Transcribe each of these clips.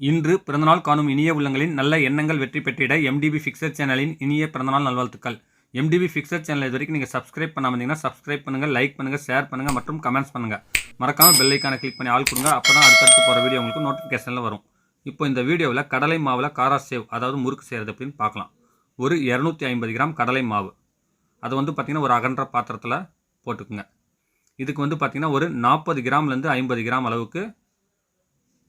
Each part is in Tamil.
இன்று பிறந்தநாள் காணும் இனிய உள்ளங்களின் நல்ல எண்ணங்கள் வெற்றி பெற்றிட MDBfixer சேனலின் இனிய பிறந்தநாள் நல்வாழ்த்துக்கள். MDBfixer சேனல் இது வரைக்கும் நீங்கள் சப்ஸ்கிரைப் பண்ணாமல் இருந்தீங்கன்னா சப்ஸ்கிரைப் பண்ணுங்கள், லைக் பண்ணுங்கள், ஷேர் பண்ணுங்கள் மற்றும் கமெண்ட்ஸ் பண்ணுங்கள். மறக்காமல் பெல் ஐக்கானை கிளிக் பண்ணி ஆள் கொடுங்க. அப்போ தான் அடுத்தடுத்து போகிற வீடியோ உங்களுக்கு நோட்டிஃபிகேஷனில் வரும். இப்போ இந்த வீடியோவில் கடலை மாவில் காரா சேவ் அதாவது முறுக்கு செய்கிறது அப்படின்னு பார்க்கலாம். ஒரு 250 கிராம் கடலை மாவு அதை பார்த்திங்கன்னா ஒரு அகன்ற பாத்திரத்தில் போட்டுக்குங்க. இதுக்கு பார்த்திங்கன்னா ஒரு 40 கிராம்லேருந்து 50 கிராம் அளவுக்கு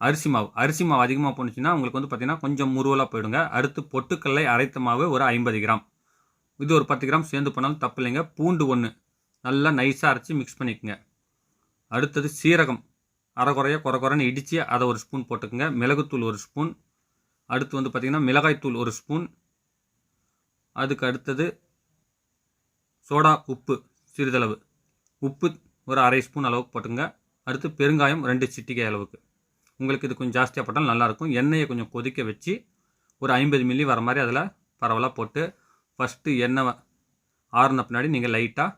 அரிசி மாவு அதிகமாக போணுச்சுன்னா உங்களுக்கு பார்த்திங்கன்னா கொஞ்சம் முருவலாக போயிடுங்க. அடுத்து பொட்டுக்கல்லை அரைத்த மாவு ஒரு 50 கிராம், இது ஒரு 10 கிராம் சேர்ந்து பண்ணாலும் தப்பு இல்லைங்க. பூண்டு 1 நல்லா நைஸாக அரைச்சி மிக்ஸ் பண்ணிக்கோங்க. அடுத்தது சீரகம் குறைன்னு இடித்து அதை ஒரு ஸ்பூன் போட்டுக்குங்க. மிளகுத்தூள் ஒரு ஸ்பூன், அடுத்து பார்த்திங்கன்னா மிளகாய்த்தூள் ஒரு ஸ்பூன், அதுக்கு அடுத்தது சோடா உப்பு சிறிதளவு, உப்பு ஒரு அரை ஸ்பூன் அளவுக்கு போட்டுங்க. அடுத்து பெருங்காயம் 2 சிட்டிகை அளவுக்கு. உங்களுக்கு இது கொஞ்சம் ஜாஸ்தியாக போட்டாலும் நல்லாயிருக்கும். எண்ணெயை கொஞ்சம் கொதிக்க வச்சு ஒரு 50 மில்லி வர மாதிரி அதில் பரவலாக போட்டு ஃபஸ்ட்டு எண்ணெய் ஆறுன பின்னாடி நீங்கள் லைட்டாக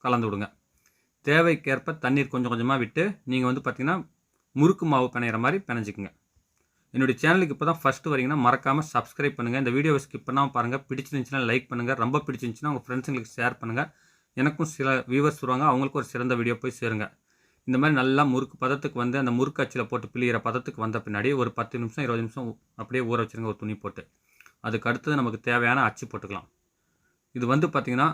கலந்து விடுங்க. தேவைக்கேற்ப தண்ணீர் கொஞ்சம் கொஞ்சமாக விட்டு நீங்கள் பார்த்திங்கன்னா முறுக்கு மாவு பிணையிற மாதிரி பிணைஞ்சிக்குங்க. என்னுடைய சேனலுக்கு இப்போ தான் ஃபஸ்ட்டு வரீங்கன்னா மறக்காமல் சப்ஸ்கிரைப் பண்ணுங்கள். இந்த வீடியோவை ஸ்கிப் பண்ணாமல் பாருங்கள். பிடிச்சிருந்துச்சுன்னா லைக் பண்ணுங்கள். ரொம்ப பிடிச்சிருந்துச்சுன்னா உங்கள் ஃப்ரெண்ட்ஸுங்களுக்கு ஷேர் பண்ணுங்கள். எனக்கும் சில வியூவர்ஸ் வருவாங்க, அவங்களுக்கும் ஒரு சிறந்த வீடியோ போய் சேருங்க. இந்த மாதிரி நல்லா முறுக்கு பதத்துக்கு அந்த முறுக்கு அச்சில் போட்டு பிழிகிற பதத்துக்கு வந்த பின்னாடி ஒரு 10 நிமிஷம் 20 நிமிஷம் அப்படியே ஊற வச்சுருங்க ஒரு துணி போட்டு. அதுக்கு அடுத்தது நமக்கு தேவையான அச்சு போட்டுக்கலாம். இது பார்த்திங்கன்னா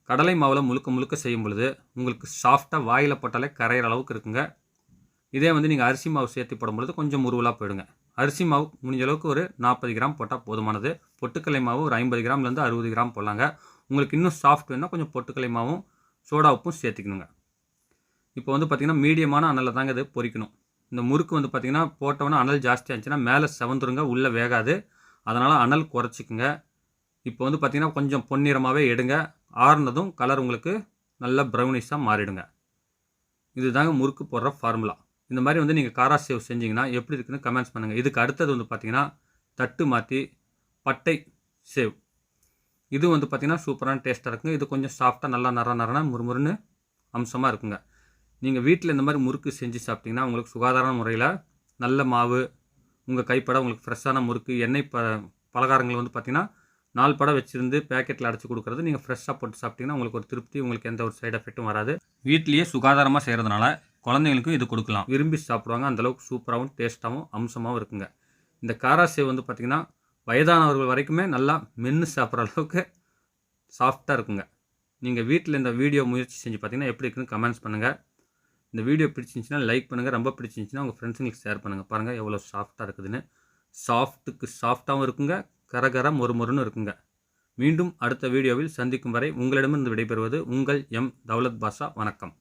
கடலை மாவில் முழுக்க செய்யும் பொழுது உங்களுக்கு சாஃப்டாக வாயில் போட்டாலே கரையிற அளவுக்கு இருக்குங்க. இதே நீங்கள் அரிசி மாவு சேர்த்து போடும்பொழுது கொஞ்சம் முருவலாக போயிடுங்க. அரிசி மாவு முடிஞ்ச அளவுக்கு ஒரு 40 கிராம் போட்டால் போதுமானது. பொட்டுக்கடலை மாவு ஒரு 50 கிராம்லேருந்து 60 கிராம் போடலாங்க. உங்களுக்கு இன்னும் சாஃப்ட் வேணுன்னா கொஞ்சம் பொட்டுக்கடலை மாவும் சோடா உப்பும் சேர்த்துக்கணுங்க. இப்போ பார்த்திங்கன்னா மீடியமான அனலில் தாங்க இது பொரிக்கணும். இந்த முறுக்கு பார்த்திங்கன்னா போட்டோன்னா அனல் ஜாஸ்தியாக இருந்துச்சுன்னா மேலே செவந்துருங்க, உள்ளே வேகாது. அதனால் அனல் குறைச்சிக்குங்க. இப்போ பார்த்திங்கன்னா கொஞ்சம் பொன்னிறமாகவே எடுங்க. ஆறுனதும் கலர் உங்களுக்கு நல்லா ப்ரௌனிஷாக மாறிடுங்க. இது தாங்க முறுக்கு போடுற ஃபார்முலா. இந்த மாதிரி நீங்கள் காரா சேவ் செஞ்சிங்கன்னா எப்படி இருக்குன்னு கமெண்ட்ஸ் பண்ணுங்கள். இதுக்கு அடுத்தது பார்த்திங்கன்னா தட்டு மாற்றி பட்டை சேவ். இது பார்த்திங்கன்னா சூப்பரான டேஸ்ட்டாக இருக்குங்க. இது கொஞ்சம் சாஃப்டாக நல்லா நரன முறுமுறுன்னு அம்சமாக இருக்குங்க. நீங்கள் வீட்டில் இந்த மாதிரி முறுக்கு செஞ்சு சாப்பிட்டிங்கன்னா உங்களுக்கு சுகாதார முறையில் நல்ல மாவு, உங்கள் கைப்பட உங்களுக்கு ஃப்ரெஷ்ஷான முறுக்கு, எண்ணெய் பலகாரங்கள் பார்த்திங்கன்னா 4 படம் வச்சுருந்து பேக்கெட்டில் அடைச்சி கொடுக்குறது நீங்கள் ஃப்ரெஷ்ஷாக போட்டு சாப்பிட்டிங்கன்னா உங்களுக்கு ஒரு திருப்தி, உங்களுக்கு எந்த ஒரு சைடு எஃபெக்ட்டும் வராது. வீட்லேயே சுகாதாரமாக செய்கிறதுனால குழந்தைங்களுக்கும் இது கொடுக்கலாம். விரும்பி சாப்பிடுவாங்க. அந்தளவுக்கு சூப்பராகவும் டேஸ்ட்டாகவும் அம்சமாகவும் இருக்குங்க. இந்த காரா சேவ் பார்த்திங்கன்னா வயதானவர்கள் வரைக்குமே நல்லா மென்று சாப்பிட்ற அளவுக்கு சாஃப்டாக இருக்குங்க. நீங்கள் வீட்டில் இந்த வீடியோ முயற்சி செஞ்சு பார்த்திங்கன்னா எப்படி இருக்குன்னு கமெண்ட்ஸ் பண்ணுங்கள். இந்த வீடியோ பிடிச்சிருந்துச்சுன்னா லைக் பண்ணுங்கள். ரொம்ப பிடிச்சிருந்துச்சுன்னா உங்கள் ஃப்ரெண்ட்ஸுங்களுக்கு ஷேர் பண்ணுங்கள். பாருங்கள் எவ்வளோ சாஃப்டாக இருக்குதுன்னு. சாஃப்ட்டுக்கு சாஃப்டாகவும் இருக்குங்க, கரகர மொறுமொறுன்னு இருக்குங்க. மீண்டும் அடுத்த வீடியோவில் சந்திக்கும் வரை உங்களிடமிருந்து விடைபெறுவது உங்கள் எம் தௌலத் பாஷா. வணக்கம்.